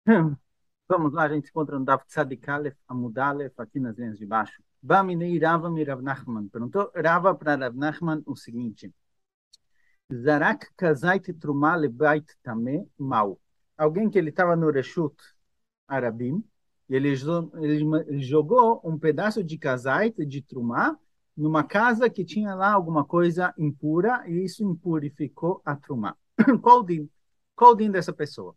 Vamos lá, a gente se encontra no Daf Tzadik Aleph, Amud Aleph, aqui nas linhas de baixo. Baminei Rava mi Rav Nachman. Perguntou Rava para Rav Nachman o seguinte: Zarak kazait trumá lebait tamé mau. Alguém que ele estava no Reshut Arabim, e ele jogou um pedaço de kazait, de trumá, numa casa que tinha lá alguma coisa impura, e isso impurificou a trumá. Qual o din? Qual o din dessa pessoa?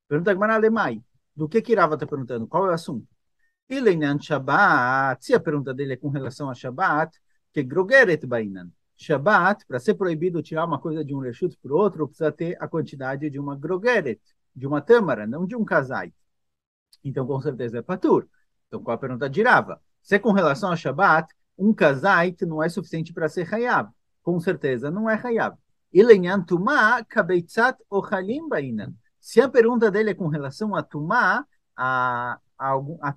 Pergunta Gemara Alemai. Do que Rava está perguntando? Qual é o assunto? Ileinan Shabbat. Se a pergunta dele é com relação a Shabbat, que grogeret bainan. Shabbat, para ser proibido tirar uma coisa de um reshut para o outro, precisa ter a quantidade de uma grogeret, de uma tâmara, não de um casai. Então, com certeza é patur. Então, qual a pergunta de Rava? Se é com relação a Shabbat, um kazait não é suficiente para ser hayab. Com certeza não é hayab. Ilenyan tumá kabeitzat ochalim bainan. Se a pergunta dele é com relação a tumá, a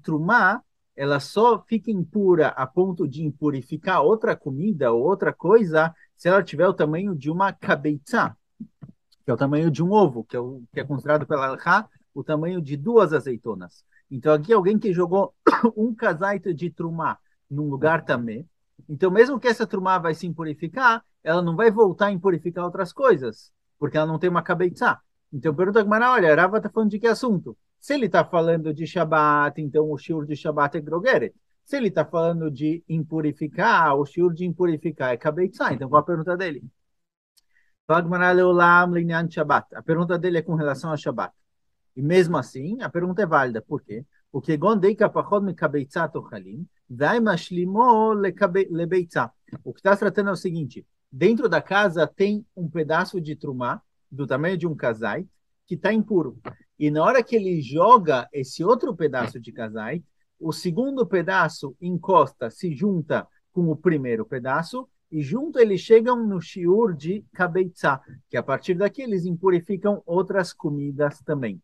trumá, ela só fica impura a ponto de impurificar outra comida ou outra coisa se ela tiver o tamanho de uma kabeitzá, que é o tamanho de um ovo, que é considerado pela Alá o tamanho de duas azeitonas. Então, aqui alguém que jogou um casaito de trumá num lugar também. Então, mesmo que essa trumá vai se impurificar, ela não vai voltar a impurificar outras coisas, porque ela não tem uma cabeça. Então, pergunta que olha, Rava está falando de que assunto? Se ele está falando de Shabat, então o shiur de Shabat é grogeret. Se ele está falando de impurificar, o shiur de impurificar é cabeça. Então, qual a pergunta dele? A pergunta dele é com relação a Shabbat. E mesmo assim, a pergunta é válida. Por quê? Porque o que está tratando é o seguinte: dentro da casa tem um pedaço de trumá, do tamanho de um casai, que está impuro. E na hora que ele joga esse outro pedaço de casai, o segundo pedaço encosta, se junta com o primeiro pedaço, e junto eles chegam no shiur de kabeitzá, que a partir daqui eles impurificam outras comidas também.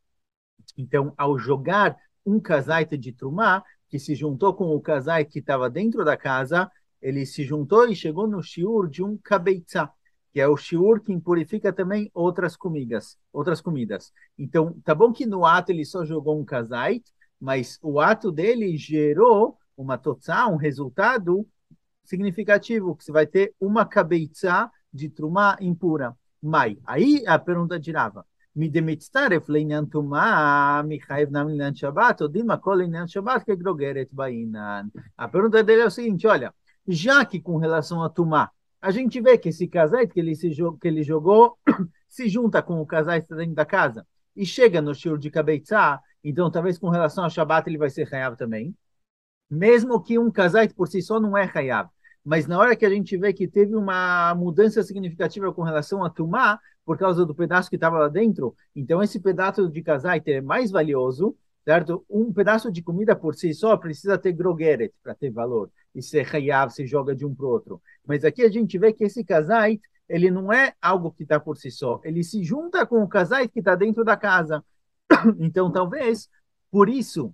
Então, ao jogar um casaite de trumá, que se juntou com o casaite que estava dentro da casa, ele se juntou e chegou no shiur de um kabeitzá, que é o shiur que impurifica também outras comidas. Então, tá bom que no ato ele só jogou um casaite, mas o ato dele gerou uma totzá, um resultado significativo, que você vai ter uma kabeitzá de trumá impura. Mai. Aí a pergunta girava. מדמצטרף לעניין טומאה, מחייב נם לעניין שבת, או דימה כל לעניין שבת כגרוגרת בעינן. A pergunta dele é o seguinte, olha, já que com relação a Tumá, a gente vê que esse casaite que ele jogou se junta com o casaite dentro da casa e chega no shiur de Kabeitzá, então talvez com relação a Shabat ele vai ser Hayav também, mesmo que um casaite por si só não é Hayav. Mas na hora que a gente vê que teve uma mudança significativa com relação a Tumá, por causa do pedaço que estava lá dentro, então esse pedaço de casaite é mais valioso, certo? Um pedaço de comida por si só precisa ter grogeret para ter valor. E ser Hayav, se joga de um para o outro. Mas aqui a gente vê que esse casaite, ele não é algo que está por si só. Ele se junta com o casaite que está dentro da casa. Então, talvez, por isso,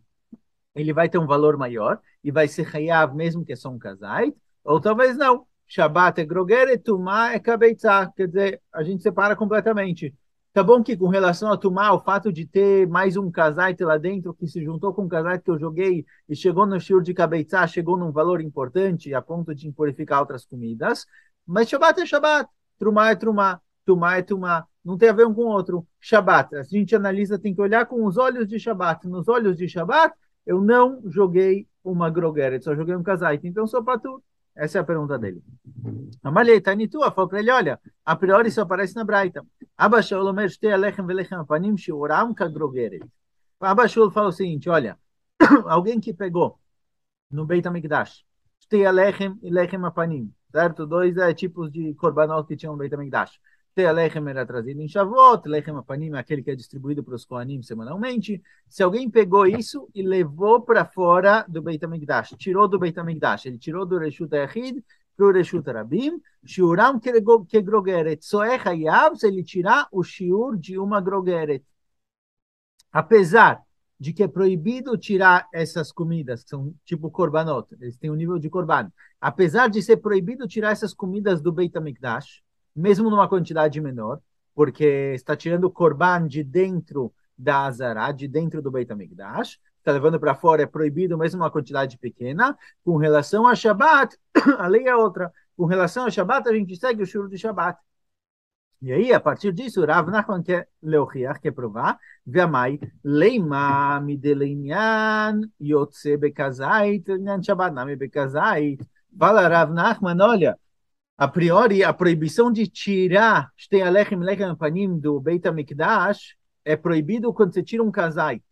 ele vai ter um valor maior e vai ser Hayav mesmo que é só um casait, ou talvez não. Shabbat é grogere, Tumá é kabeitzá. Quer dizer, a gente separa completamente. Tá bom que com relação a Tumá, o fato de ter mais um casait lá dentro que se juntou com o casait que eu joguei e chegou no shiur de kabeitzá, chegou num valor importante a ponto de impurificar outras comidas. Mas Shabbat é Shabbat, Trumá é Trumá, Tumá é Tumá. Não tem a ver um com o outro. Shabbat, a gente analisa, tem que olhar com os olhos de Shabbat. Nos olhos de Shabbat, eu não joguei uma grogeret, só joguei um casaite, então sou patur. Essa é a pergunta dele. Amalei, Tanitua, falou para ele, olha, a priori isso aparece na Braita. Abashul omer shtei alechem velechem apanim shiuram kagrogeret. Abashul fala o seguinte, olha, alguém que pegou no Beit HaMikdash, shtei alechem e lechem apanim, certo? Dois tipos de korbanot que tinham no Beit HaMikdash. Lechem era trazido em Shavuot, Lechem Apanim é aquele que é distribuído para os Kohanim semanalmente. Se alguém pegou isso e levou para fora do Beit HaMikdash, tirou do Beit HaMikdash, ele tirou do Reshut Yachid para o Reshut Rabim, Shiuram Kegrogeret, só é Hayav se ele tirar o Shiur de uma Grogeret. Apesar de que é proibido tirar essas comidas, que são tipo korbanot, eles têm um nível de korban. Apesar de ser proibido tirar essas comidas do Beit HaMikdash, mesmo numa quantidade menor, porque está tirando o korban de dentro da Azara, de dentro do Beit HaMikdash. Está levando para fora, é proibido mesmo uma quantidade pequena. Com relação a Shabbat, a lei é outra. Com relação a Shabbat, a gente segue o shiur de Shabbat. E aí, a partir disso, Rav Nachman quer leochiach, quer provar, V'amai, leima midelinyan yotze bekazait, nyan Shabbat nami bekazait. Fala Rav Nachman, olha, a priori, a proibição de tirar shtei alechem lechem panim do Beit HaMikdash é proibido quando você tira um kazait.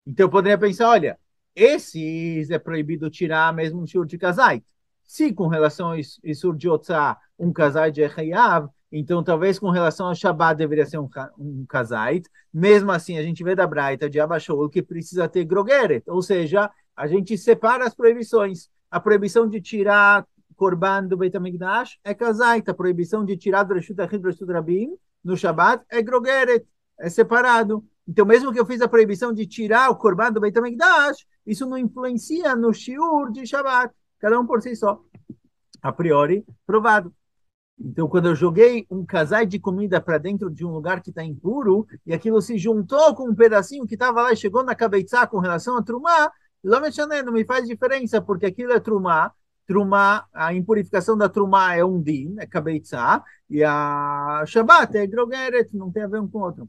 Então, eu poderia pensar, olha, esses é proibido tirar mesmo um shiur de kazait. Se com relação a Isur de Otzá, um kazait é chayav, então talvez com relação ao Shabbat deveria ser um kazait. Mesmo assim, a gente vê da Braita de Abba Shaul que precisa ter grogeret, ou seja, a gente separa as proibições. A proibição de tirar korban do Beit HaMikdash é kazait, a proibição de tirar do Reshut Achid do Reshut Rabim no Shabbat é grogeret, é separado. Então, mesmo que eu fiz a proibição de tirar o korban do Beit HaMikdash, isso não influencia no shiur de Shabbat. Cada um por si só. A priori, provado. Então, quando eu joguei um casai de comida para dentro de um lugar que está impuro, e aquilo se juntou com um pedacinho que estava lá e chegou na cabeça com relação a trumá, não me faz diferença, porque aquilo é trumá. Trumá, a impurificação da trumá é um din, é cabeça, e a Shabbat é grogeret, não tem a ver um com o outro.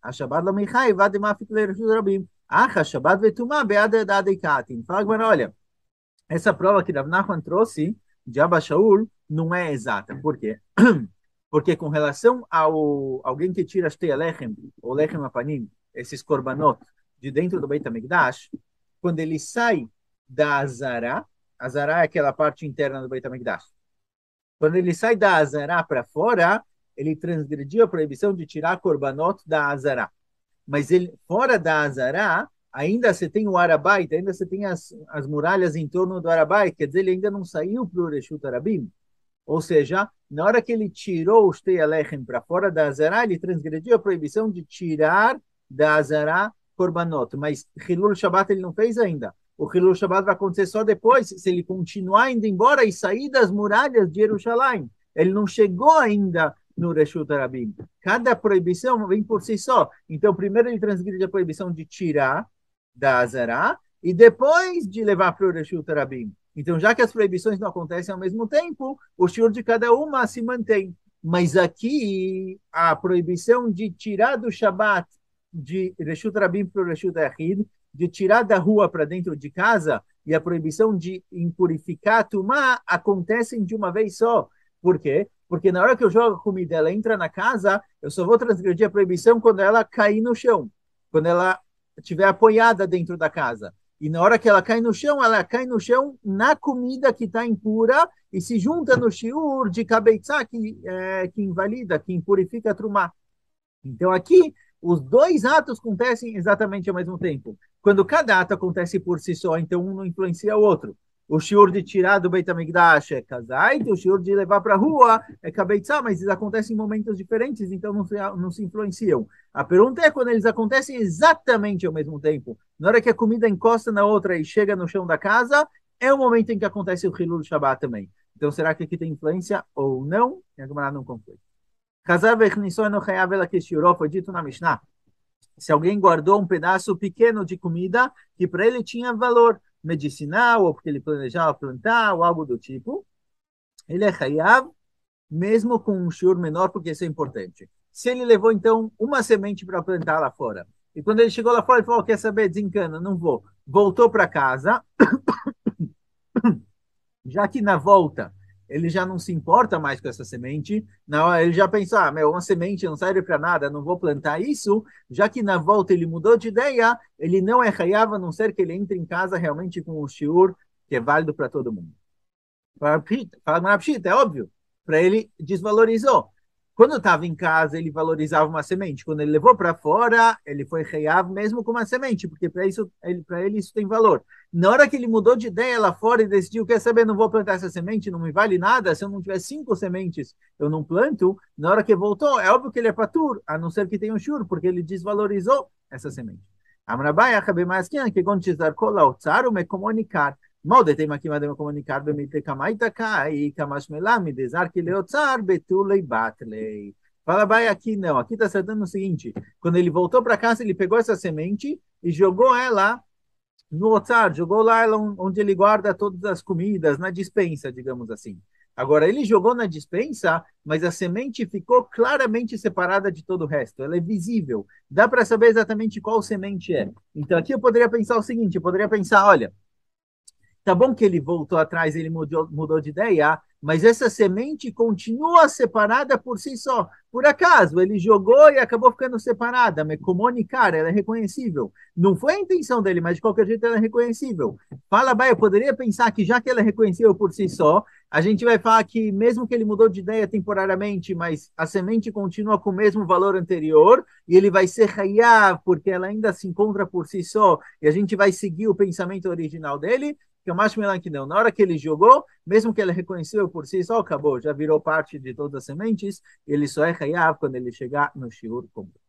השבת לא מחייב עד דמאפיק לרשות רבים, אך השבת וטומאה בעד דקאטין. Fala agora, olha, essa prova que Rav Nachman trouxe de Abba Shaul não é exata. Por quê? Porque com relação ao alguém que tira shtei alechem, ou lechem apanim, esses korbanot, de dentro do Beit HaMikdash, quando ele sai da Azara, Azara é aquela parte interna do Beit HaMikdash, quando ele sai da Azara para fora, ele transgrediu a proibição de tirar korbanot da Azara. Mas ele, fora da Azara, ainda você tem o Arabait, ainda você tem as muralhas em torno do Arabait, quer dizer, ele ainda não saiu para o Reshut Arabim. Ou seja, na hora que ele tirou o Shtei Alechem para fora da Azara, ele transgrediu a proibição de tirar da Azara korbanot. Mas Hilul Shabbat ele não fez ainda. O Hilul Shabbat vai acontecer só depois, se ele continuar indo embora e sair das muralhas de Jerusalém. Ele não chegou ainda no Reshut Arabim. Cada proibição vem por si só. Então, primeiro ele transgride a proibição de tirar da Azara e depois de levar para o Reshut Arabim. Então, já que as proibições não acontecem ao mesmo tempo, o shiur de cada uma se mantém. Mas aqui, a proibição de tirar do Shabbat de Reshut Arabim para o Reshut Achid, de tirar da rua para dentro de casa, e a proibição de impurificar a tumá acontecem de uma vez só. Por quê? Porque na hora que eu jogo a comida, ela entra na casa, eu só vou transgredir a proibição quando ela cair no chão, quando ela estiver apoiada dentro da casa. E na hora que ela cai no chão na comida que está impura e se junta no shiur de kabeitza que invalida, que impurifica a trumá. Então aqui, os dois atos acontecem exatamente ao mesmo tempo. Quando cada ato acontece por si só, então um não influencia o outro. O shiur de tirar do Beit HaMikdash é kazait, o shiur de levar para a rua é kabeitza, mas eles acontecem em momentos diferentes, então não se influenciam. A pergunta é quando eles acontecem exatamente ao mesmo tempo. Na hora que a comida encosta na outra e chega no chão da casa, é o momento em que acontece o Hilul Shabbat também. Então será que aqui tem influência ou não? A Gemara não conclui. Foi dito na Mishnah. Se alguém guardou um pedaço pequeno de comida que para ele tinha valor medicinal, ou porque ele planejava plantar, ou algo do tipo, ele é chayav, mesmo com um shiur menor, porque isso é importante. Se ele levou, então, uma semente para plantar lá fora, e quando ele chegou lá fora, ele falou, quer saber, desencana, não vou. Voltou para casa, já que na volta ele já não se importa mais com essa semente, na hora ele já pensou, uma semente não serve para nada, não vou plantar isso, já que na volta ele mudou de ideia, ele não é chayav, a não ser que ele entre em casa realmente com o shiur, que é válido para todo mundo. Fala Pshita, é óbvio, para ele desvalorizou. Quando estava em casa, ele valorizava uma semente. Quando ele levou para fora, ele foi chayav mesmo com uma semente, porque para ele isso tem valor. Na hora que ele mudou de ideia lá fora e decidiu, quer saber, não vou plantar essa semente, não me vale nada, se eu não tiver 5 sementes, eu não planto. Na hora que voltou, é óbvio que ele é patur, a não ser que tenha um shur, porque ele desvalorizou essa semente. Mal de tema que madem comunicar bemite kamaita kai kamash melami desar que leotzar betulei batlei. Fala, vai aqui não. Aqui está acertando o seguinte: quando ele voltou para casa, ele pegou essa semente e jogou ela no otzar, jogou lá onde ele guarda todas as comidas, na dispensa, digamos assim. Agora, ele jogou na dispensa, mas a semente ficou claramente separada de todo o resto. Ela é visível. Dá para saber exatamente qual semente é. Então, aqui eu poderia pensar o seguinte: eu poderia pensar, olha, tá bom que ele voltou atrás, ele mudou de ideia, mas essa semente continua separada por si só. Por acaso, ele jogou e acabou ficando separada, mas comunicar, ela é reconhecível. Não foi a intenção dele, mas de qualquer jeito ela é reconhecível. Fala, Baia, eu poderia pensar que já que ela é reconhecível por si só, a gente vai falar que mesmo que ele mudou de ideia temporariamente, mas a semente continua com o mesmo valor anterior, e ele vai ser Hayav, porque ela ainda se encontra por si só, e a gente vai seguir o pensamento original dele, que é o mais que não. Na hora que ele jogou, mesmo que ele reconheceu por si só, acabou, já virou parte de todas as sementes, ele só é Hayav quando ele chegar no Shiur completo.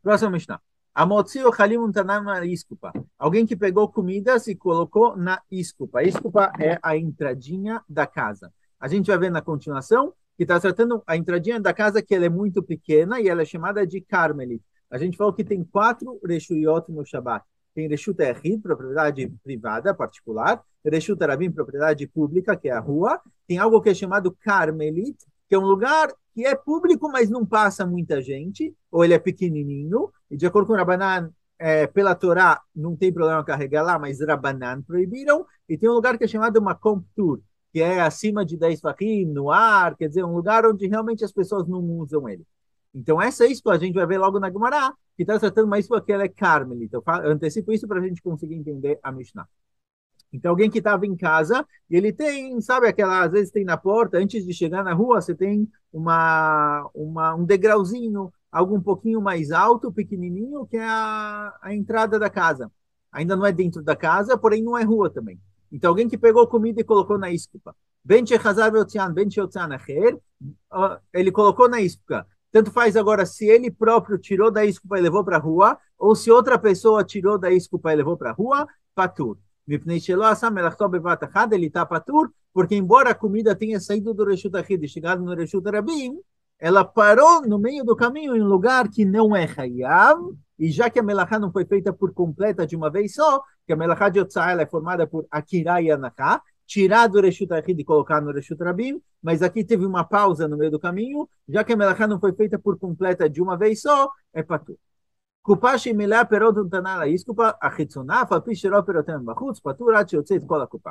Próximo Mishnah. Amotzi o Halim Untanam na iscupa. Alguém que pegou comidas e colocou na iscupa. A iscupa é a entradinha da casa. A gente vai ver na continuação que está tratando a entradinha da casa que ela é muito pequena e ela é chamada de Carmelit. A gente falou que tem 4 Reshuyot no Shabbat. Tem Reshut Ehid, propriedade privada, particular. Reshut Rabim, propriedade pública, que é a rua. Tem algo que é chamado Carmelit, que é um lugar que é público, mas não passa muita gente, ou ele é pequenininho, e de acordo com o Rabanan, pela Torá, não tem problema carregar lá, mas Rabanan proibiram, e tem um lugar que é chamado Makom Ptur, que é acima de 10 fachim, no ar, quer dizer, um lugar onde realmente as pessoas não usam ele. Então, essa ispa a gente vai ver logo na Gemara, que está tratando uma ispa que ela é Carmelita. Eu antecipo isso para a gente conseguir entender a Mishnah. Então, alguém que estava em casa, e ele tem, sabe, aquela, às vezes tem na porta, antes de chegar na rua, você tem um degrauzinho, algo um pouquinho mais alto, pequenininho, que é a entrada da casa. Ainda não é dentro da casa, porém não é rua também. Então, alguém que pegou comida e colocou na iscupa. Ele colocou na iscupa. Tanto faz agora se ele próprio tirou da iscupa e levou para a rua, ou se outra pessoa tirou da iscupa e levou para a rua, patur. Ele está patur, porque embora a comida tenha saído do Reshut Ahid e chegado no Reshut Rabim, ela parou no meio do caminho em um lugar que não é Hayav, e já que a melachá não foi feita por completa de uma vez só, que a melachá de Otzah é formada por Akira e Anachá, tirar do Reshut Ahid e colocar no Reshut Rabim, mas aqui teve uma pausa no meio do caminho, já que a melachá não foi feita por completa de uma vez só, é patur. קופה שהיא מלאה פירות ונתנה לה איסקופה, החיצונה, אף על פי שלא פירותיהם בחוץ, פטור עד שיוצא את כל הקופה.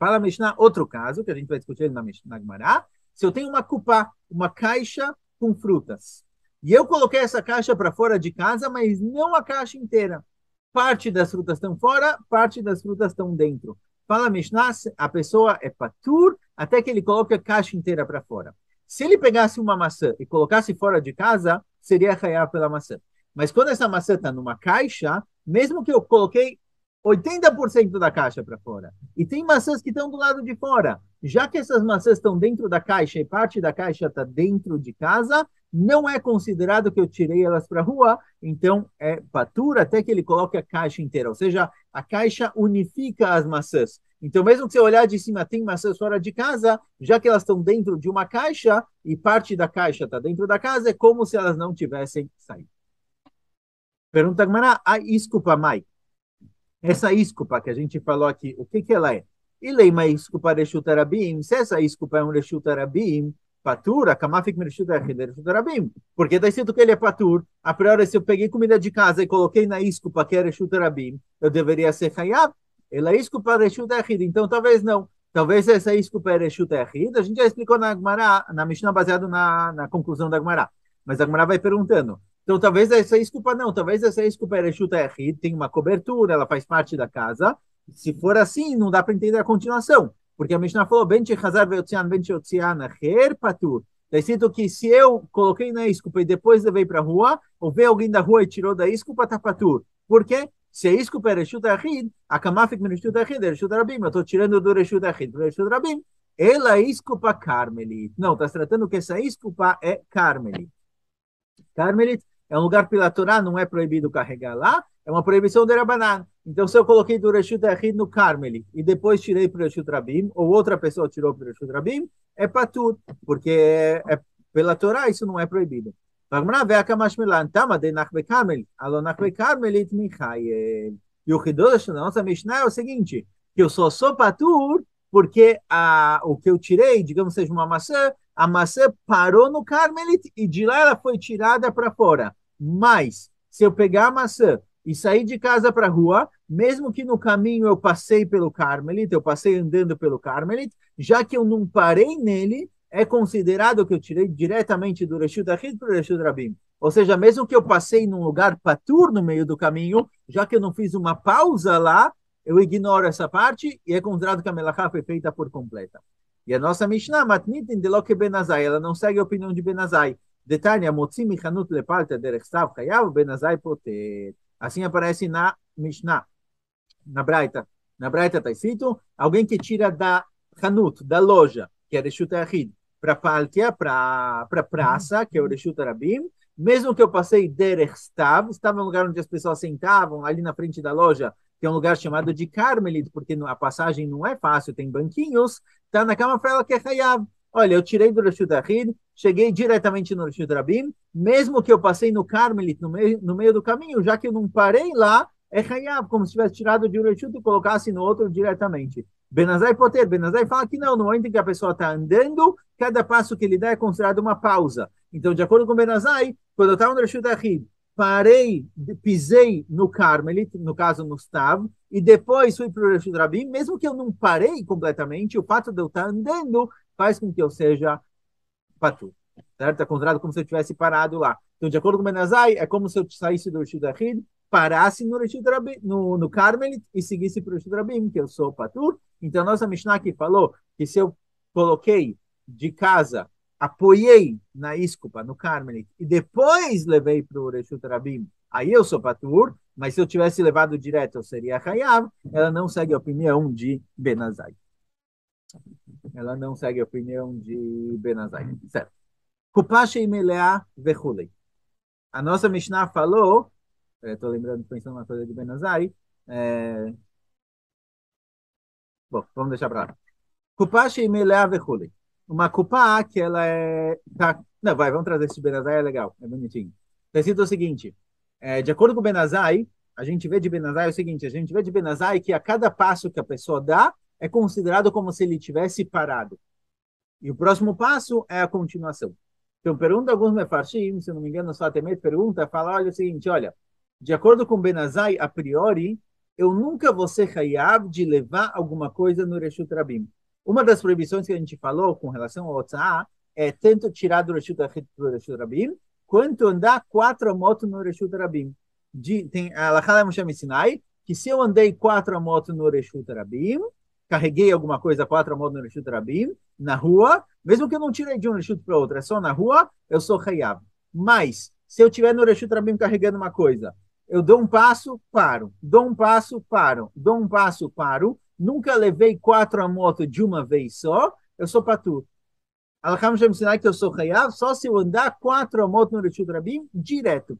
Fala Mishnah, outro caso, que a gente vai discutir na Gemara, se eu tenho uma cupa, uma caixa com frutas, e eu coloquei essa caixa para fora de casa, mas não a caixa inteira. Parte das frutas estão fora, parte das frutas estão dentro. Fala Mishnah, a pessoa é patur até que ele coloque a caixa inteira para fora. Se ele pegasse uma maçã e colocasse fora de casa, seria raiar pela maçã. Mas quando essa maçã está numa caixa, mesmo que eu coloquei 80% da caixa para fora, e tem maçãs que estão do lado de fora, já que essas maçãs estão dentro da caixa e parte da caixa está dentro de casa, não é considerado que eu tirei elas para a rua, então é patur até que ele coloque a caixa inteira, ou seja, a caixa unifica as maçãs. Então, mesmo que você olhar de cima, tem maçãs fora de casa, já que elas estão dentro de uma caixa e parte da caixa está dentro da casa, é como se elas não tivessem saído. Pergunta Gmará, a iscupa mai. Essa iscupa que a gente falou aqui, o que ela é? Ilei uma iscupa reshut rabim. Se essa iscupa é um reshut rabim, patur, kamafik reshut rabim. Porque está escrito que ele é patur. A priori, se eu peguei comida de casa e coloquei na iscupa que é reshut rabim, eu deveria ser chayav. Ela é iscupa reshut achid. Então, talvez não. Talvez essa iscupa é reshut achid. A gente já explicou na Gmará, na Mishnah, baseado na conclusão da Gmará. Mas a Gmará vai perguntando. Então, talvez essa iscupa não, talvez essa iscupa é Reshut Ehid, tem uma cobertura, ela faz parte da casa. Se for assim, não dá para entender a continuação, porque a Mishnah falou, Ben Shechazar ve'otzian, Ben Sheotzian acher patur. Está escrito que se eu coloquei na iscupa e depois levei para a rua, ou veio alguém da rua e tirou da iscupa, está patur. Por quê? Se a iscupa é Reshut Ehid, a kamafik Reshut Ehid é Reshut Rabim, eu estou tirando do Reshut Ehid para Reshut Rabim, ela é iscupa Carmelit. Não, está se tratando que essa iscupa é Carmelit. Carmelit é um lugar pela Torá, não é proibido carregar lá, é uma proibição de Rabanan. Então, se eu coloquei do Reshut Yachid no Carmeli e depois tirei para o Reshut Rabim, ou outra pessoa tirou para o Reshut Rabim, é patur, porque pela Torá isso não é proibido. E o Hidosh da nossa Mishnah é o seguinte, que eu só sou patur porque o que eu tirei, digamos, seja uma maçã, a maçã parou no Carmelit e de lá ela foi tirada para fora. Mas, se eu pegar a maçã e sair de casa para a rua, mesmo que no caminho eu passei pelo Carmelit, eu passei andando pelo Carmelit, já que eu não parei nele, é considerado que eu tirei diretamente do Reshut Achid para o Reshut Rabim. Ou seja, mesmo que eu passei num lugar patur no meio do caminho, já que eu não fiz uma pausa lá, eu ignoro essa parte e é considerado que a melachá foi feita por completa. E a nossa Mishnah, Matnitin de Loke Benazai, ela não segue a opinião de Benazai. Detalhe, Motzi Michanut Lepalta Derech Stav Chayav Benazai Poter. Assim aparece na Mishnah, na Braita. Na Braita está escrito, alguém que tira da Hanut, da loja, que é Reshut Yachid, para Paltia, para praça, que é o Reshut Rabim, mesmo que eu passei Derech Stav, estava no lugar onde as pessoas sentavam, ali na frente da loja, que é um lugar chamado de Carmelit, porque a passagem não é fácil, tem banquinhos, está na cama fala que é Hayav. Olha, eu tirei do Reshut Yachid, cheguei diretamente no Reshut Rabim, mesmo que eu passei no Carmelit, no meio do caminho, já que eu não parei lá, é Hayav, como se tivesse tirado de um Reshut e colocasse no outro diretamente. Benazai Poter, Benazai fala que não, no momento em que a pessoa está andando, cada passo que ele dá é considerado uma pausa. Então, de acordo com Benazai, quando eu estava no Reshut Yachid, parei, pisei no Carmelit, no caso no Stav, e depois fui para o Reshut Rabim, mesmo que eu não parei completamente, o fato de eu estar andando faz com que eu seja patur. Certo? É considerado como se eu tivesse parado lá. Então, de acordo com Benazai, é como se eu saísse do Reshut Yachid, parasse no Reshut Rabim, no Carmelit e seguisse para o Reshut Rabim, que eu sou patur. Então, a nossa Mishnah aqui falou que se eu coloquei de casa, apoiei na iscupa, no Carmelit, e depois levei para o Reshut Rabim, aí eu sou patur, mas se eu tivesse levado direto, eu seria Hayav. Ela não segue a opinião de Benazai. Ela não segue a opinião de Benazai. Certo. Kupache Imelea Vechulei. A nossa Mishnah falou, estou lembrando, pensando uma coisa de Benazai, bom, vamos deixar para lá. Kupache Imelea Vechulei. Uma kupá que ela é... Tá, não, vamos trazer esse Benazai, é legal, é bonitinho. Está escrito o seguinte, de acordo com Benazai, a gente vê de Benazai o seguinte, a gente vê de Benazai que a cada passo que a pessoa dá é considerado como se ele tivesse parado. E o próximo passo é a continuação. Então, pergunta alguns mefarshim, se não me engano, só Temet pergunta, fala, olha o seguinte, olha, de acordo com Benazai, a priori, eu nunca vou ser hayab de levar alguma coisa no Reshut Rabim. Uma das proibições que a gente falou com relação ao Otzah é tanto tirar do Reshut Rabim, quanto andar 4 motos no Reshut Rabim. Tem a Lachala Moshe Sinai, que se eu andei 4 motos no Reshut Rabim, carreguei alguma coisa 4 motos no Reshut Rabim, na rua, mesmo que eu não tirei de um Reshut para outro, é só na rua, eu sou Hayav. Mas, se eu estiver no Reshut Rabim carregando uma coisa, eu dou um passo, paro, dou um passo, paro, dou um passo, paro, nunca levei 4 motos de uma vez só, eu sou patur. Alacham já me ensinar que eu sou Hayav só se eu andar 4 motos no Reshut Rabim direto.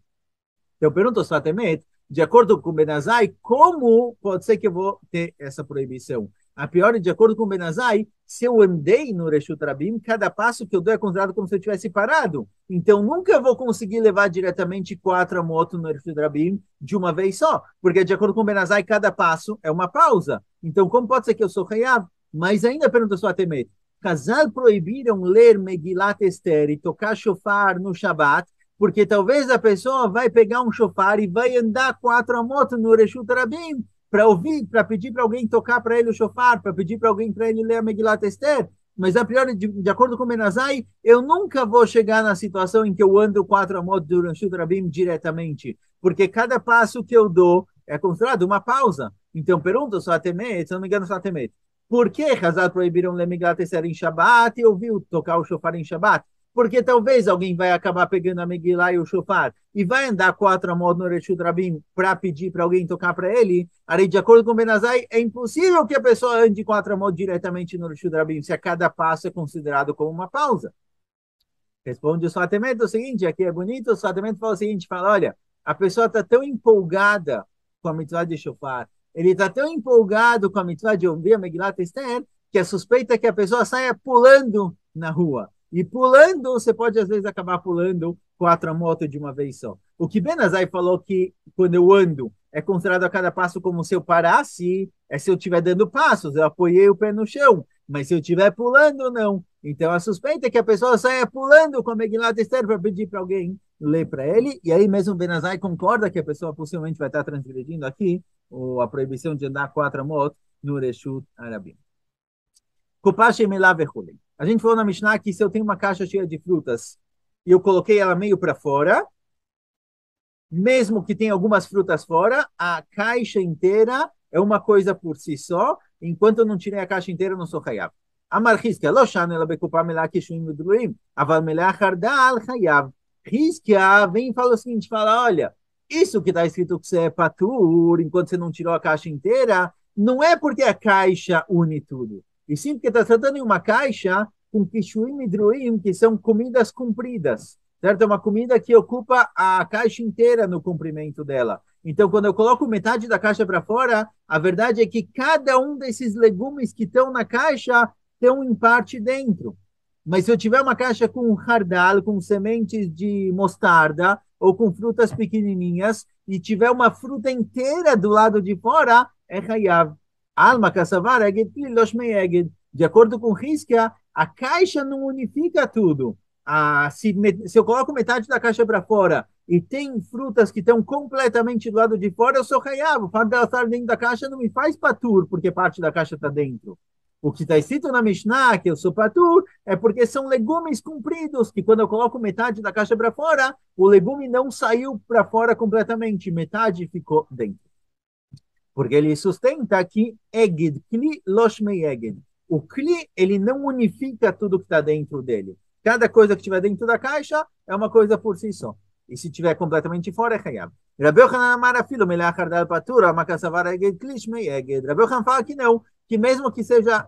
Eu pergunto ao Sfatemet, de acordo com Benazai, como pode ser que eu vou ter essa proibição? A pior, de acordo com Benazai, se eu andei no Reshut Rabim, cada passo que eu dou é considerado como se eu tivesse parado. Então, nunca vou conseguir levar diretamente 4 motos no Reshut Rabim de uma vez só, porque, de acordo com Benazai, cada passo é uma pausa. Então, como pode ser que eu sou Hayav? Mas ainda pergunta só a Temet, Casal proibiram ler Megilat Esther e tocar shofar no Shabat, porque talvez a pessoa vai pegar um shofar e vai andar 4 motos no Reshut Rabim, para ouvir, para pedir para alguém tocar para ele o shofar, para pedir para alguém para ele ler a Megilat Esther. Mas a priori, de acordo com Benazai, eu nunca vou chegar na situação em que eu ando 4 motos do Reshut Rabim diretamente, porque cada passo que eu dou é considerado uma pausa. Então, pergunto só a Temet, se não me engano, só a Temet, por que Hazar proibiram ler Megilat Esther em Shabbat e ouviu tocar o shofar em Shabbat? Porque talvez alguém vai acabar pegando a Megillah e o shofar e vai andar 4 motos no Reshut Rabim para pedir para alguém tocar para ele. Aí, de acordo com Benazai, é impossível que a pessoa ande 4 motos diretamente no Reshut Rabim, se a cada passo é considerado como uma pausa. Responde o Sfatemet o seguinte, aqui é bonito, o Sfatemet fala o seguinte, fala, olha, a pessoa está tão empolgada com a mitzvah de shofar, ele está tão empolgado com a mitzvah de ouvir a Megilat Esther, que a suspeita é que a pessoa saia pulando na rua. E pulando, você pode às vezes acabar pulando 4 motos de uma vez só. O que Ben Azai falou que quando eu ando, é considerado a cada passo como se eu parasse, é se eu estiver dando passos, eu apoiei o pé no chão. Mas se eu estiver pulando, não. Então a suspeita é que a pessoa saia pulando com a Megilat Esther para pedir para alguém ler para ele. E aí mesmo Ben Azai concorda que a pessoa possivelmente vai estar transgredindo aqui a proibição de andar 4 motos no Reshut Arabim. A gente falou na Mishnah que se eu tenho uma caixa cheia de frutas e eu coloquei ela meio para fora, mesmo que tenha algumas frutas fora, a caixa inteira é uma coisa por si só. Enquanto eu não tirei a caixa inteira, eu não sou chayav. Amar Hizkia, lo shana ela bekupá melá kishuim udruim, aval melá hardal chayav. Hizkia vem e fala o seguinte, fala, olha, isso que está escrito que você é patur, enquanto você não tirou a caixa inteira, não é porque a caixa une tudo. E sim porque está tratando em uma caixa com kishuim e druim, que são comidas compridas. Certo? É uma comida que ocupa a caixa inteira no comprimento dela. Então, quando eu coloco metade da caixa para fora, a verdade é que cada um desses legumes que estão na caixa estão em parte dentro. Mas se eu tiver uma caixa com hardal, com sementes de mostarda, ou com frutas pequenininhas, e tiver uma fruta inteira do lado de fora, é hayav. Alma kassavar eged loshmei eged. De acordo com Hizkia, a caixa não unifica tudo. Se eu coloco metade da caixa para fora e tem frutas que estão completamente do lado de fora, eu sou hayav. O fato dela estar dentro da caixa não me faz patur, porque parte da caixa está dentro. O que está escrito na Mishnah, que eu sou patur, é porque são legumes compridos, que quando eu coloco metade da caixa para fora, o legume não saiu para fora completamente, metade ficou dentro. Porque ele sustenta que eged, kli loshmei eged. O kli, ele não unifica tudo que está dentro dele. Cada coisa que estiver dentro da caixa é uma coisa por si só. E se estiver completamente fora, é chayav. Rabi Yochanan amar afilo melach hardal patur, amakassavar eged kli shmei eged. Rabi Yochanan fala que não, que mesmo que esteja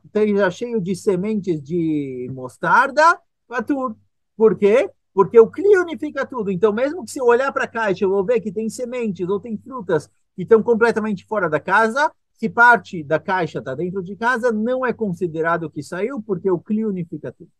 cheio de sementes de mostarda, patur. Por quê? Porque o kli unifica tudo. Então, mesmo que se eu olhar para a caixa, eu vou ver que tem sementes ou tem frutas que estão completamente fora da casa, se parte da caixa está dentro de casa, não é considerado que saiu, porque o kli unifica tudo.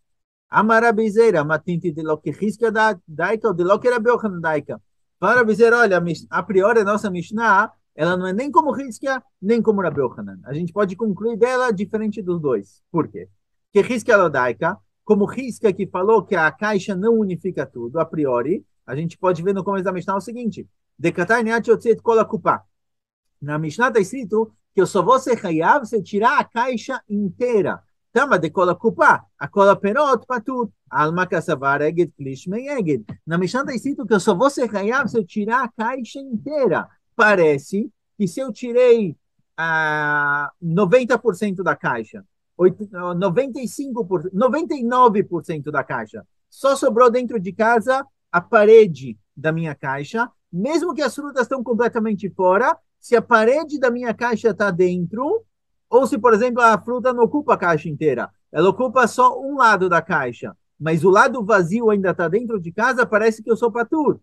Amarabizeira, matinte de lo que risca da daika ou de lo que era Yochanan daika. Para dizer, olha, a priori a nossa Mishnah, ela não é nem como Hizkia, nem como Rabi Yochanan. A gente pode concluir dela diferente dos dois. Por quê? Porque Hizkia Lodaika, como Hizkia que falou que a caixa não unifica tudo, a priori, a gente pode ver no começo da Mishnah o seguinte: Dekatai neat yotziet kol hakupá. Na Mishnah está escrito que eu só vou ser hayav se tirar a caixa inteira. Tama de kol hakupá, a kol perot patur. Alma kassavar eged klishmei eged. Na Mishnah está escrito que eu só vou ser hayav se eu tirar a caixa inteira. Parece que se eu tirei 90% da caixa, 95%, 99% da caixa, só sobrou dentro de casa a parede da minha caixa, mesmo que as frutas estão completamente fora, se a parede da minha caixa está dentro, ou se, por exemplo, a fruta não ocupa a caixa inteira, ela ocupa só um lado da caixa, mas o lado vazio ainda está dentro de casa, parece que eu sou patur.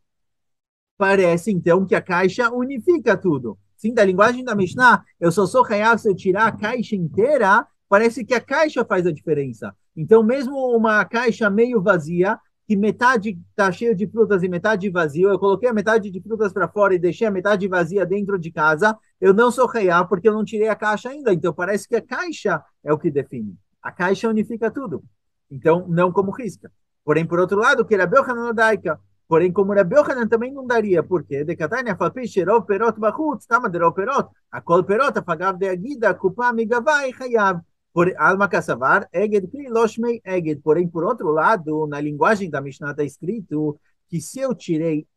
Parece, então, que a caixa unifica tudo. Sim, da linguagem da Mishnah, eu só sou hayav se eu tirar a caixa inteira, parece que a caixa faz a diferença. Então, mesmo uma caixa meio vazia, que metade está cheia de frutas e metade vazio, eu coloquei a metade de frutas para fora e deixei a metade vazia dentro de casa, eu não sou hayav porque eu não tirei a caixa ainda. Então, parece que a caixa é o que define. A caixa unifica tudo. Então, não como risca. Porém, por outro lado, que era Rabi Yochanan daika. Porém, como Rabi Yochanan também não daria, porque de Catania falpi sherov perot bachutz, tama de rov perot, a kol perot afagav de agida, kupa migavai chayav. Por alma kassavar, eged kli loshmei eged. Porém, por outro lado, na linguagem da Mishnah está escrito que se eu tirei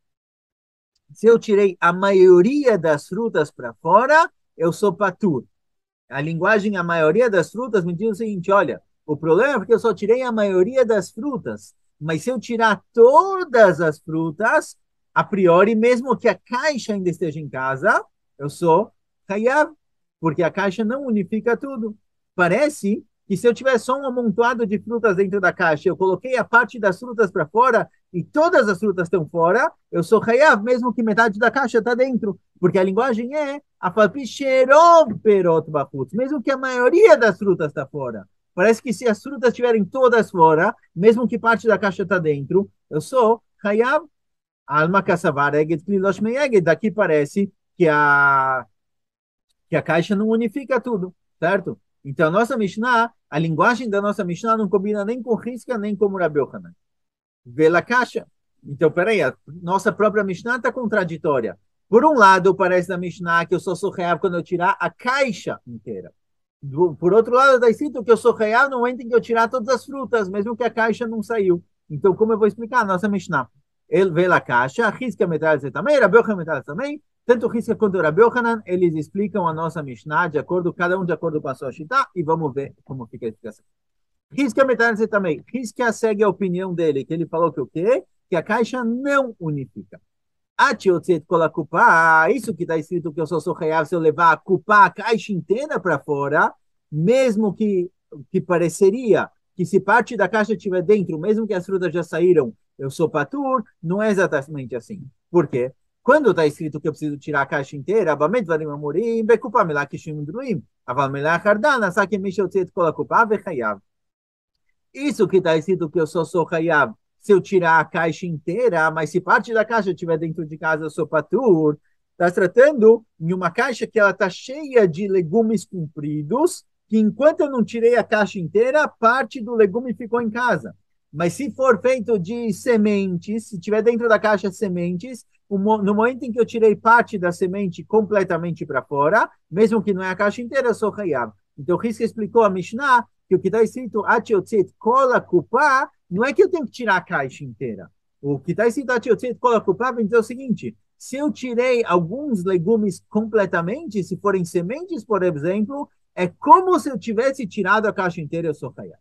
a maioria das frutas para fora, eu sou patur. A linguagem, a maioria das frutas, me diz o seguinte: olha, o problema é porque eu só tirei a maioria das frutas, mas se eu tirar todas as frutas, a priori, mesmo que a caixa ainda esteja em casa, eu sou hayav, porque a caixa não unifica tudo. Parece que se eu tiver só um amontoado de frutas dentro da caixa, eu coloquei a parte das frutas para fora e todas as frutas estão fora, eu sou hayav, mesmo que metade da caixa está dentro. Porque a linguagem é afalpicherov perot bachutz, mesmo que a maioria das frutas está fora. Parece que se as frutas estiverem todas fora, mesmo que parte da caixa está dentro, eu sou hayav. Alma kassavar eged klilosh meyeged. Daqui parece que a caixa não unifica tudo, certo? Então, a nossa Mishnah, a linguagem da nossa Mishnah não combina nem com Risca, nem com Rabi Yohanan. Vê caixa. Então, peraí, a nossa própria Mishnah está contraditória. Por um lado, parece na Mishnah que eu só sou real quando eu tirar a caixa inteira. Por outro lado, está escrito que eu sou real no momento em que eu tirar todas as frutas, mesmo que a caixa não saiu. Então, como eu vou explicar a nossa Mishnah? Ele vê a caixa, Risca metade também, Rabi Yohanan metade também. Tanto Risca quanto Rabi Yohanan, eles explicam a nossa Mishnah de acordo, cada um de acordo com a sua Shita, e vamos ver como fica a explicação. Risca metade também. Risca segue a opinião dele, que ele falou que o quê? Que a caixa não unifica. Isso que está escrito que eu só sou real se eu levar a culpa a caixa inteira para fora, mesmo que pareceria que se parte da caixa estiver dentro, mesmo que as frutas já saíram, eu sou patur, não é exatamente assim. Por quê? Quando está escrito que eu preciso tirar a caixa inteira, isso que está escrito que eu só sou hayav se eu tirar a caixa inteira, mas se parte da caixa estiver dentro de casa, eu sou patur. Está tratando em uma caixa que ela está cheia de legumes compridos, que enquanto eu não tirei a caixa inteira, parte do legume ficou em casa. Mas se for feito de sementes, se tiver dentro da caixa sementes, no momento em que eu tirei parte da semente completamente para fora, mesmo que não é a caixa inteira, eu sou hayav. Então, o Risca explicou a Mishnah que o que está escrito Atiotzet Kola Kupá não é que eu tenho que tirar a caixa inteira. O que está escrito Atiotzet Kola Kupá vem dizer o seguinte: se eu tirei alguns legumes completamente, se forem sementes, por exemplo, é como se eu tivesse tirado a caixa inteira, eu sou hayav.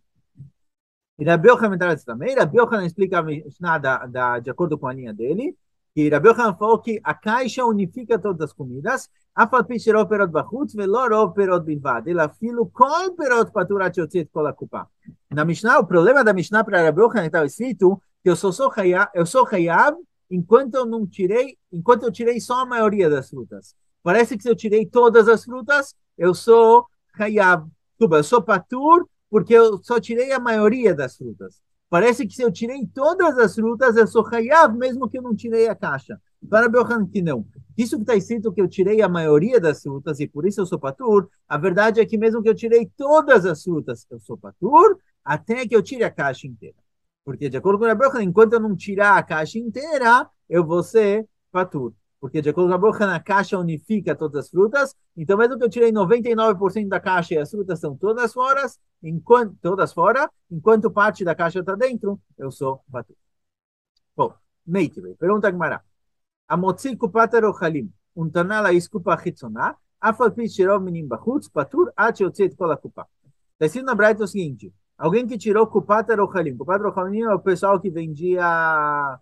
E Rabi Yochanan também, Rabi Yochanan explica a Mishnah de acordo com a linha dele, que Rabi Yochanan falou que a caixa unifica todas as comidas, na Mishnah, o problema da Mishnah para Rabi Yochanan estava escrito que eu sou hayav enquanto eu tirei só a maioria das frutas. Parece que se eu tirei todas as frutas, eu sou hayav. Eu sou patur porque eu só tirei a maioria das frutas. Parece que se eu tirei todas as frutas, eu sou hayav, mesmo que eu não tirei a caixa. Para Belhan que não. Isso que está escrito que eu tirei a maioria das frutas e por isso eu sou patur, a verdade é que mesmo que eu tirei todas as frutas, eu sou patur, até que eu tire a caixa inteira. Porque de acordo com o Belhan, enquanto eu não tirar a caixa inteira, eu vou ser patur. Porque de acordo com a Belhan, a caixa unifica todas as frutas, então mesmo que eu tirei 99% da caixa e as frutas estão todas fora, enquanto parte da caixa está dentro, eu sou patur. Bom, Meitive, pergunta Gemara. המוציא קופת הרוחלים ונתנה לאסקופה החיצונה, אף על פי שרוב מינים בחוץ, פטור עד שיוציא את כל הקופה. Está escrito na Braita o seguinte: alguém que tirou Kupat Arochalim. Kupat Arochalim é o pessoal que vendia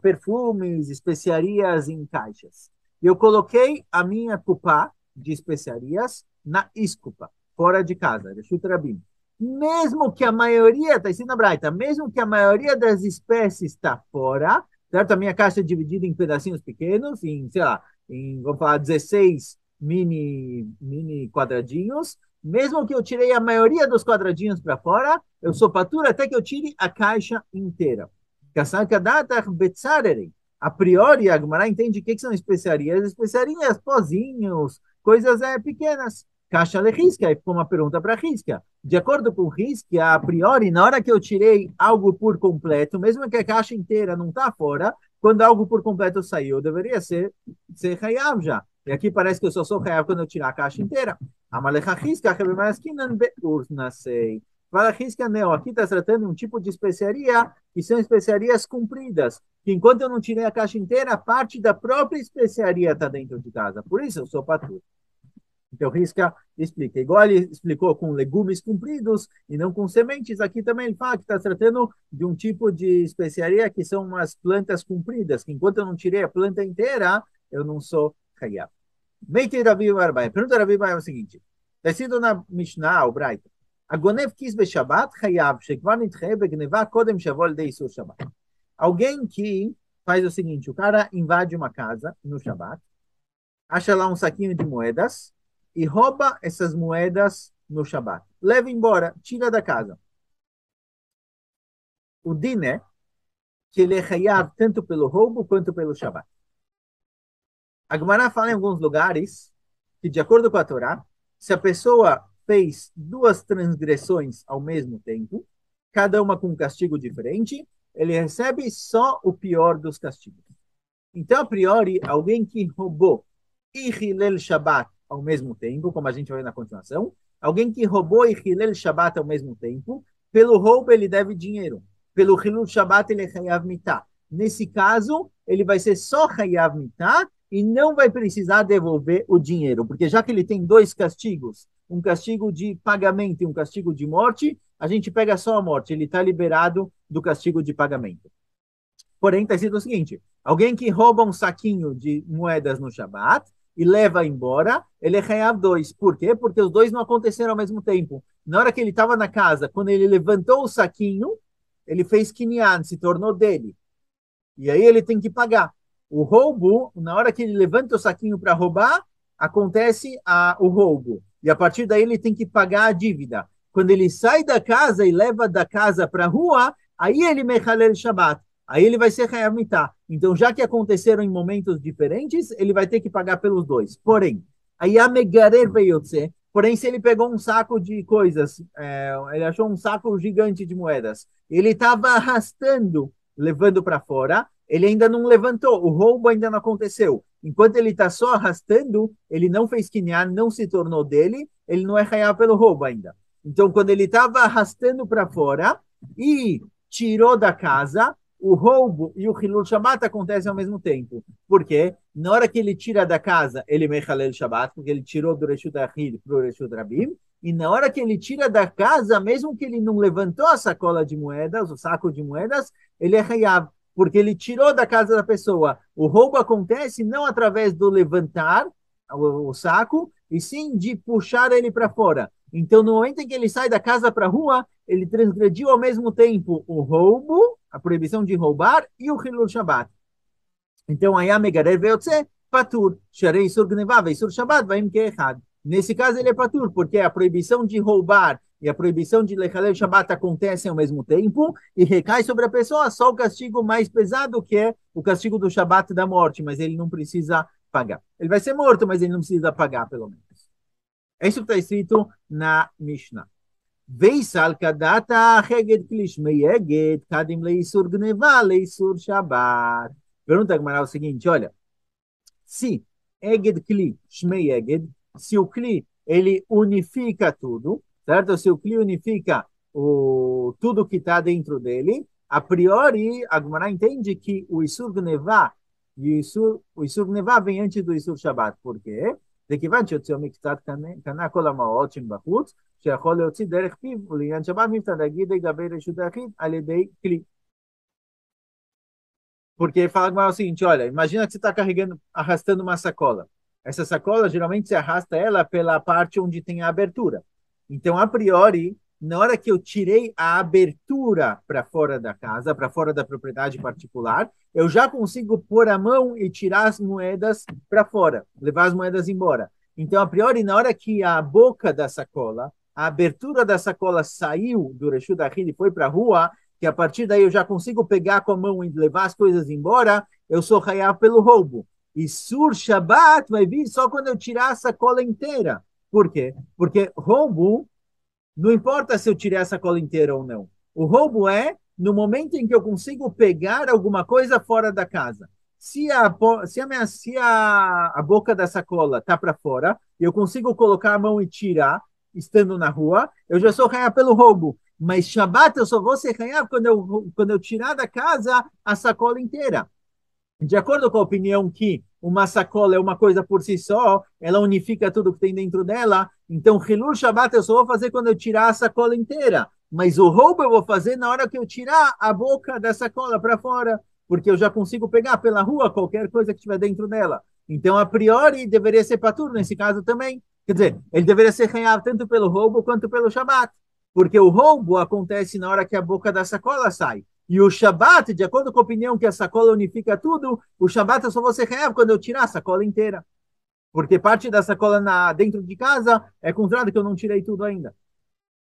perfumes, especiarias em caixas. Eu coloquei a minha Kupá de especiarias na iscupa, fora de casa, de Shutrabim. Mesmo que a maioria, está escrito na Braita, mesmo que a maioria das espécies está fora, certo? A minha caixa é dividida em pedacinhos pequenos, sei lá, vamos falar, 16 mini quadradinhos. Mesmo que eu tirei a maioria dos quadradinhos para fora, eu sou patura até que eu tire a caixa inteira. A priori, a Gemara entende o que são especiarias. Especiarias, pozinhos, coisas pequenas. Caixa de risca, aí ficou uma pergunta para risca. De acordo com risca, a priori, na hora que eu tirei algo por completo, mesmo que a caixa inteira não está fora, quando algo por completo saiu, deveria ser hayav já. E aqui parece que eu só sou hayav quando eu tirar a caixa inteira. Amalecha risca, rebemaskinan beurnasei. Fala risca, não. Aqui está tratando de um tipo de especiaria que são especiarias compridas. Que enquanto eu não tirei a caixa inteira, parte da própria especiaria está dentro de casa. Por isso eu sou patur. Então, Risca explica. Igual ele explicou com legumes compridos e não com sementes, aqui também ele fala que está tratando de um tipo de especiaria que são umas plantas compridas, que enquanto eu não tirei a planta inteira, eu não sou hayav. Meite Rabi Barbai. Pergunta Rabi Barbai é o seguinte. Está escrito na Mishnah, o Braita. הגונב כיס בשבת חייב שכבר נתחייב בגניבה קודם שיבוא לידי איסור שבת. Alguém que faz o seguinte, o cara invade uma casa no Shabat, acha lá um saquinho de moedas e rouba essas moedas no Shabat. Leva embora, tira da casa. O din é que ele é hayav tanto pelo roubo quanto pelo Shabat. A Gemara fala em alguns lugares que, de acordo com a Torá, se a pessoa fez duas transgressões ao mesmo tempo, cada uma com um castigo diferente, ele recebe só o pior dos castigos. Então, a priori, alguém que roubou e Hilel Shabbat ao mesmo tempo, como a gente vai ver na continuação, alguém que roubou e Hilel Shabbat ao mesmo tempo, pelo roubo ele deve dinheiro, pelo Hilul Shabbat ele é Hayav Mitah. Nesse caso, ele vai ser só Hayav Mitah e não vai precisar devolver o dinheiro, porque já que ele tem dois castigos, um castigo de pagamento e um castigo de morte, a gente pega só a morte, ele está liberado do castigo de pagamento. Porém, está escrito o seguinte, alguém que rouba um saquinho de moedas no Shabat e leva embora, ele é Hayav 2. Por quê? Porque os dois não aconteceram ao mesmo tempo. Na hora que ele estava na casa, quando ele levantou o saquinho, ele fez Kinyan, se tornou dele. E aí ele tem que pagar. O roubo, na hora que ele levanta o saquinho para roubar, acontece o roubo. E a partir daí ele tem que pagar a dívida. Quando ele sai da casa e leva da casa para a rua, aí ele mechalel Shabbat. Aí ele vai ser Hayav Mitah. Então, já que aconteceram em momentos diferentes, ele vai ter que pagar pelos dois. Porém, aí a megarer veyotze. Porém, se ele pegou um saco de coisas, ele achou um saco gigante de moedas, ele estava arrastando, levando para fora, ele ainda não levantou, o roubo ainda não aconteceu. Enquanto ele está só arrastando, ele não fez kinyan, não se tornou dele, ele não é Hayav pelo roubo ainda. Então, quando ele estava arrastando para fora e tirou da casa, o roubo e o Hilul Shabbat acontecem ao mesmo tempo. Por quê? Na hora que ele tira da casa, ele mechalel Shabbat, porque ele tirou do Reshut Achid para o Reshut Rabim, e na hora que ele tira da casa, mesmo que ele não levantou a sacola de moedas, o saco de moedas, ele é Hayav, porque ele tirou da casa da pessoa. O roubo acontece não através do levantar o saco, e sim de puxar ele para fora. Então, no momento em que ele sai da casa para a rua, ele transgrediu ao mesmo tempo o roubo, a proibição de roubar, e o Hilul Shabbat. Então, aí a Megarer Veotze, Patur, Sharei Sur Gneva, Veisur Shabbat, Vaim Keechad. Nesse caso, ele é Patur, porque a proibição de roubar e a proibição de Lechalel Shabbat acontecem ao mesmo tempo e recai sobre a pessoa só o castigo mais pesado, que é o castigo do Shabbat da morte, mas ele não precisa pagar. Ele vai ser morto, mas ele não precisa pagar, pelo menos. É isso que está escrito na Mishnah. Veisal kadata heged klish meyeged kadim leisur gneva leisur Shabbat. Pergunta a Gemara o seguinte, olha, se eged kli shmei eged, se o kli ele unifica tudo, certo? Se o kli unifica tudo que está dentro dele, a priori a Gemara entende que o isur gneva o isur gneva vem antes do isur Shabbat. Por quê? וכיוון שיוצאו מקצת קנה כל המעות שבחוץ, שיכול להוציא דרך פיו, ולעניין שבת מבטא להגיד לגבי רשות היחיד על ידי כלי. Porque fala o seguinte, olha, imagina que você está arrastando uma sacola. Essa sacola, geralmente, você arrasta ela pela parte onde tem a abertura. Então, a priori, na hora que eu tirei a abertura para fora da casa, para fora da propriedade particular, eu já consigo pôr a mão e tirar as moedas para fora, levar as moedas embora. Então, a priori, na hora que a boca da sacola, a abertura da sacola saiu do Reshut Achid e foi para a rua, que a partir daí eu já consigo pegar com a mão e levar as coisas embora, eu sou Hayav pelo roubo. E Sur Shabbat vai vir só quando eu tirar a sacola inteira. Por quê? Porque roubo, não importa se eu tirei a sacola inteira ou não. O roubo é no momento em que eu consigo pegar alguma coisa fora da casa. Se a boca da sacola está para fora, eu consigo colocar a mão e tirar, estando na rua, eu já sou Hayav pelo roubo. Mas Shabbat eu só vou ser Hayav quando eu tirar da casa a sacola inteira. De acordo com a opinião que uma sacola é uma coisa por si só, ela unifica tudo que tem dentro dela, então Hilul Shabbat eu só vou fazer quando eu tirar a sacola inteira. Mas o roubo eu vou fazer na hora que eu tirar a boca da sacola para fora, porque eu já consigo pegar pela rua qualquer coisa que estiver dentro dela. Então, a priori, deveria ser patur nesse caso também. Quer dizer, ele deveria ser Hayav tanto pelo roubo quanto pelo Shabbat. Porque o roubo acontece na hora que a boca da sacola sai. E o Shabat, de acordo com a opinião que a sacola unifica tudo, o Shabat eu só vou ser real quando eu tirar a sacola inteira. Porque parte da sacola dentro de casa é considerado que eu não tirei tudo ainda.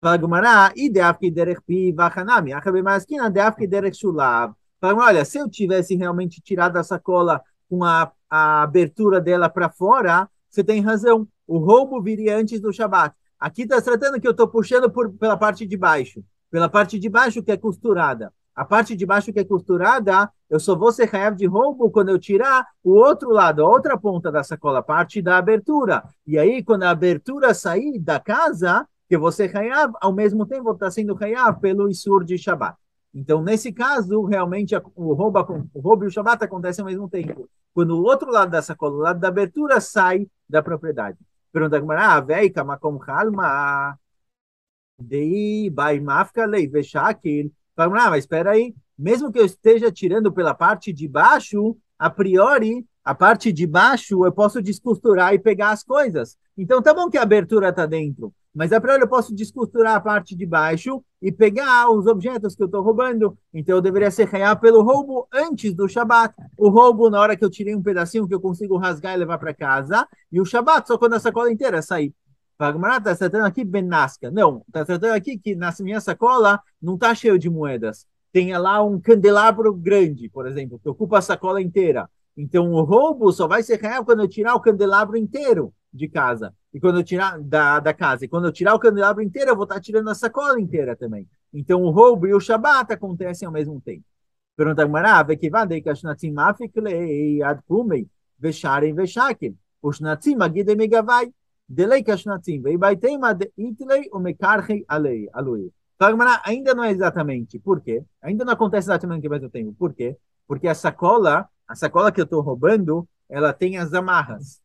Fala Gumará, e deafke derech pi vachanami, achabe maskina deafke derech shulav. Fala, olha, se eu tivesse realmente tirado a sacola com a abertura dela para fora, você tem razão. O roubo viria antes do Shabat. Aqui está tratando que eu estou puxando pela parte de baixo. Pela parte de baixo que é costurada. A parte de baixo que é costurada, eu só vou ser hayav de roubo quando eu tirar o outro lado, a outra ponta da sacola, a parte da abertura. E aí, quando a abertura sair da casa, que você hayav, ao mesmo tempo está sendo hayav pelo Isur de Shabbat. Então, nesse caso, realmente o roubo e o Shabbat acontecem ao mesmo tempo. Quando o outro lado da sacola, o lado da abertura, sai da propriedade. Pergunta a Gemara, vei kamakom halma, dei bai mafka lei veshakil. Fala, mas espera aí, mesmo que eu esteja tirando pela parte de baixo, a priori, a parte de baixo eu posso descosturar e pegar as coisas. Então, tá bom que a abertura está dentro, mas a priori eu posso descosturar a parte de baixo e pegar os objetos que eu estou roubando. Então, eu deveria ser real pelo roubo antes do Shabat. O roubo, na hora que eu tirei um pedacinho que eu consigo rasgar e levar para casa, e o Shabat só quando a sacola inteira sair. Fagmará está tratando aqui Benasca. Não, está tratando aqui que na minha sacola não está cheio de moedas. Tem lá um candelabro grande, por exemplo, que ocupa a sacola inteira. Então, o roubo só vai ser real quando eu tirar o candelabro inteiro de casa. E quando eu tirar da casa. E quando eu tirar o candelabro inteiro, eu vou estar tirando a sacola inteira também. Então, o roubo e o Shabat acontecem ao mesmo tempo. Pergunta Gmará, vekivadei kashnatzim mafiklei ad kumei vesharem veshakel. Ushnatzim agidei megavai. Delei kashnatzim veibaitema de itlei o mekarchei alei. Ainda não é exatamente. Por quê? Ainda não acontece exatamente o mesmo tempo. Por quê? Porque a sacola que eu estou roubando, ela tem as amarras.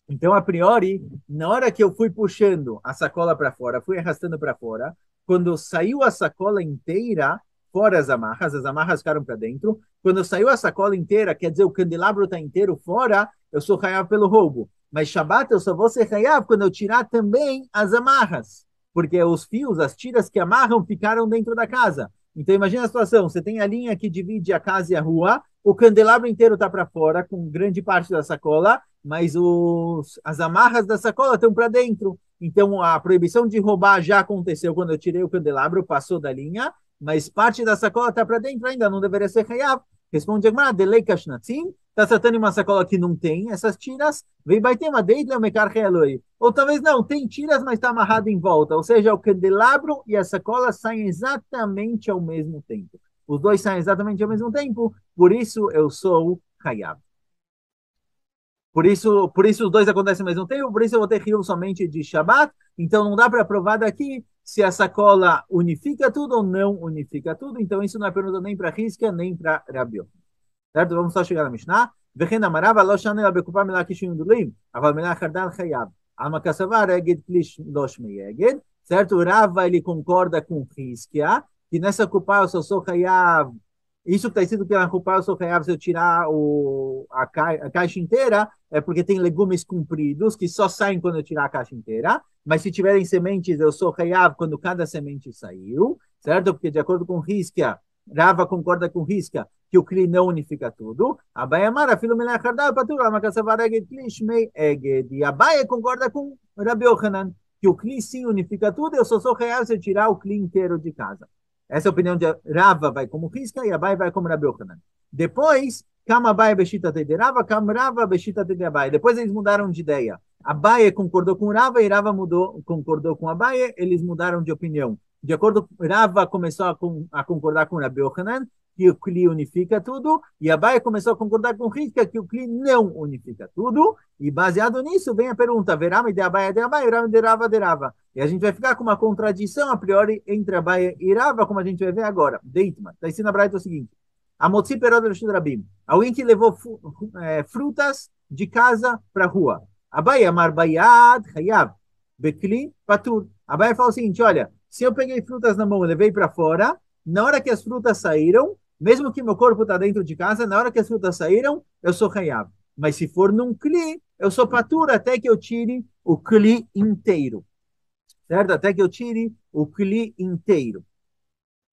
Então, a priori, na hora que eu fui puxando a sacola para fora, fui arrastando para fora, quando saiu a sacola inteira, fora as amarras ficaram para dentro. Quando saiu a sacola inteira, quer dizer, o candelabro está inteiro fora, eu sou hayav pelo roubo. Mas Shabat eu só vou ser hayav quando eu tirar também as amarras, porque os fios, as tiras que amarram ficaram dentro da casa. Então, imagina a situação, você tem a linha que divide a casa e a rua, o candelabro inteiro está para fora, com grande parte da sacola, mas as amarras da sacola estão para dentro. Então, a proibição de roubar já aconteceu quando eu tirei o candelabro, passou da linha, mas parte da sacola está para dentro ainda, não deveria ser hayav. Responde Agmará, delei kashnatzim, está tratando de uma sacola que não tem essas tiras, vem vai ter uma deitla mekar reloi. Ou talvez não, tem tiras, mas está amarrado em volta. Ou seja, o candelabro e a sacola saem exatamente ao mesmo tempo. Os dois saem exatamente ao mesmo tempo, por isso eu sou hayav. Por isso os dois acontecem ao mesmo tempo, por isso eu vou ter rio somente de Shabat. Então não dá para provar daqui se a sacola unifica tudo ou não unifica tudo. Então isso não é pergunta nem para Risca, nem para Rabiot. certo? Vamos só chegar na Mishnah. וכן אמרה ולא שנה לה בקופה מלאה כשישים גדולים, אבל מלאה חרדל חייב. Alma Kassavá, Eged Klish Doshme Eged, certo? Rava, ele concorda com Hiskia, que nessa culpa eu só sou Hayav. Isso que está escrito que na culpa eu sou Hayav, se eu tirar a caixa inteira, é porque tem legumes compridos que só saem quando eu tirar a caixa inteira. Mas se tiverem sementes, eu sou Hayav quando cada semente saiu, certo? Porque de acordo com Hiskia, Rava concorda com Hiskia que o Kli não unifica tudo. Abaye Amara, filho Melech Hardal, Patur, Amakassavar Eged Kli Shmei Eged. E Abaye concorda com Rabi Yochanan, que o Kli sim unifica tudo, eu só sou real se eu tirar o Kli inteiro de casa. Essa é a opinião de Rava, vai como Hiskia, e Abaye vai como Rabi Yochanan. Depois, Kam Abaye Beshita de Rava, Kam Rava Beshita de Abaye. Depois eles mudaram de ideia. Abaye concordou com Rava e Rava concordou com Abaye, eles mudaram de opinião. De acordo com Rava, começou a concordar com Rabi Yochanan, que o Kli unifica tudo, e Abaye começou a concordar com Hiskia que o Kli não unifica tudo, e baseado nisso vem a pergunta, Verame de Abaye, Verame de Rava. E a gente vai ficar com uma contradição a priori entre Abaye e Rava, como a gente vai ver agora. Deitman, está ensinando a Braita o seguinte, Amotzi perod el Rabim, alguém que levou frutas de casa para a rua. Abaye amar bayad, hayav, bekli, patur. Abaye falou o seguinte, olha, se eu peguei frutas na mão e levei para fora, na hora que as frutas saíram, mesmo que meu corpo está dentro de casa, na hora que as frutas saíram, eu sou hayav. Mas se for num kli, eu sou patur até que eu tire o kli inteiro. certo? Até que eu tire o kli inteiro.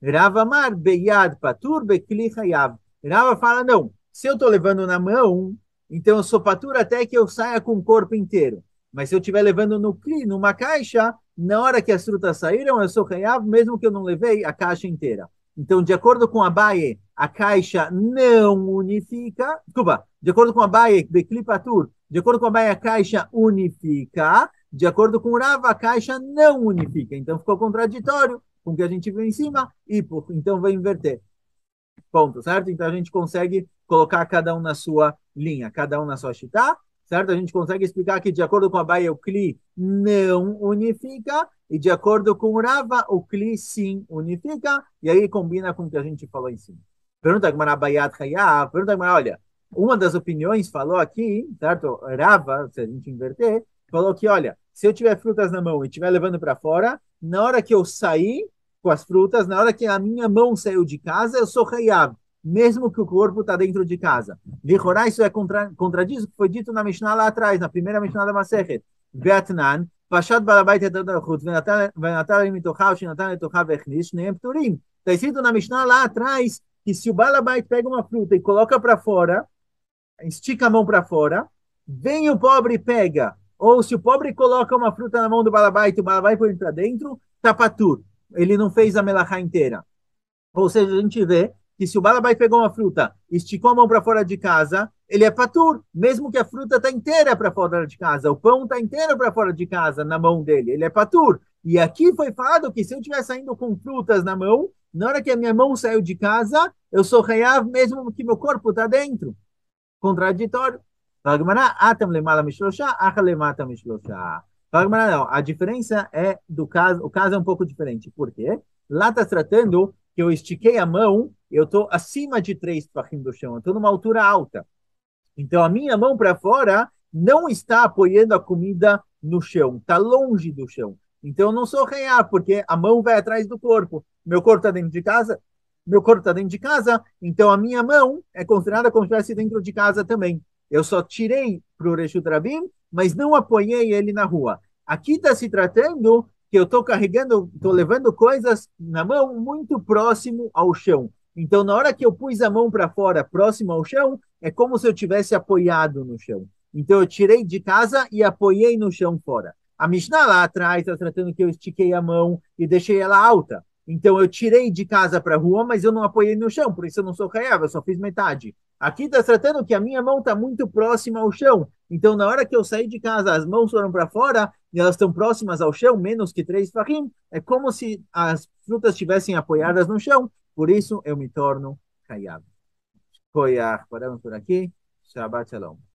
Rava Amar beyad patur bekli hayav. Rava fala, não, se eu estou levando na mão, então eu sou patur até que eu saia com o corpo inteiro. Mas se eu estiver levando no kli, numa caixa, na hora que as frutas saíram, eu sou hayav, mesmo que eu não levei a caixa inteira. Então, de acordo com a Abaye, a caixa não unifica. Desculpa, de acordo com a Abaye, bekli patur, de acordo com a Abaye, a caixa unifica. De acordo com o Rava, a caixa não unifica. Então, ficou contraditório com o que a gente viu em cima, e então vai inverter. Ponto, certo? Então a gente consegue colocar cada um na sua linha, cada um na sua shitá, certo? A gente consegue explicar que de acordo com a Baia, o Kli não unifica, e de acordo com o Rava, o Kli sim unifica, e aí combina com o que a gente falou em cima. Pergunta Gmará Bayat Hayav, pergunta Gmará, olha, uma das opiniões falou aqui, certo? Rava, se a gente inverter, falou que, olha, se eu tiver frutas na mão e estiver levando para fora, na hora que eu sair, com as frutas, na hora que a minha mão saiu de casa, eu sou Hayav, mesmo que o corpo está dentro de casa. Lichorá, isso contradiz o que foi dito na Mishnah lá atrás, na primeira Mishnah da Masechet. Veatnan, Pashat Balabait Etadachut, Venatar Mitochav, Shinatan Etochav Echnis, Neem Pturim. Está escrito na Mishnah lá atrás que se o Balabait pega uma fruta e coloca para fora, estica a mão para fora, vem o pobre e pega, ou se o pobre coloca uma fruta na mão do Balabait e o Balabait põe para dentro, tá patur. Ele não fez a melachá inteira. Ou seja, a gente vê que se o Balabai pegou uma fruta, esticou a mão para fora de casa, ele é patur, mesmo que a fruta está inteira para fora de casa, o pão está inteiro para fora de casa na mão dele, ele é patur. E aqui foi falado que se eu estiver saindo com frutas na mão, na hora que a minha mão saiu de casa, eu sou hayav mesmo que meu corpo está dentro. Contraditório. Não, a diferença é do caso, o caso é um pouco diferente. Por quê? Lá está tratando que eu estiquei a mão, eu estou acima de 3 tefachim do chão, eu estou numa altura alta. Então a minha mão para fora não está apoiando a comida no chão, está longe do chão. Então eu não sou rear, porque a mão vai atrás do corpo. Meu corpo está dentro de casa, meu corpo está dentro de casa, então a minha mão é considerada como se estivesse dentro de casa também. Eu só tirei para o Reshut Rabim, mas não apoiei ele na rua. Aqui está se tratando que eu estou carregando, estou levando coisas na mão muito próximo ao chão. Então, na hora que eu pus a mão para fora, próximo ao chão, é como se eu tivesse apoiado no chão. Então, eu tirei de casa e apoiei no chão fora. A Mishnah lá atrás está tratando que eu estiquei a mão e deixei ela alta. Então, eu tirei de casa para a rua, mas eu não apoiei no chão, por isso eu não sou caiava, eu só fiz metade. Aqui está tratando que a minha mão está muito próxima ao chão. Então, na hora que eu saí de casa, as mãos foram para fora e elas estão próximas ao chão, menos que 3 tefachim. É como se as frutas estivessem apoiadas no chão. Por isso, eu me torno caiado. Paramos por aqui. Shabbat Shalom.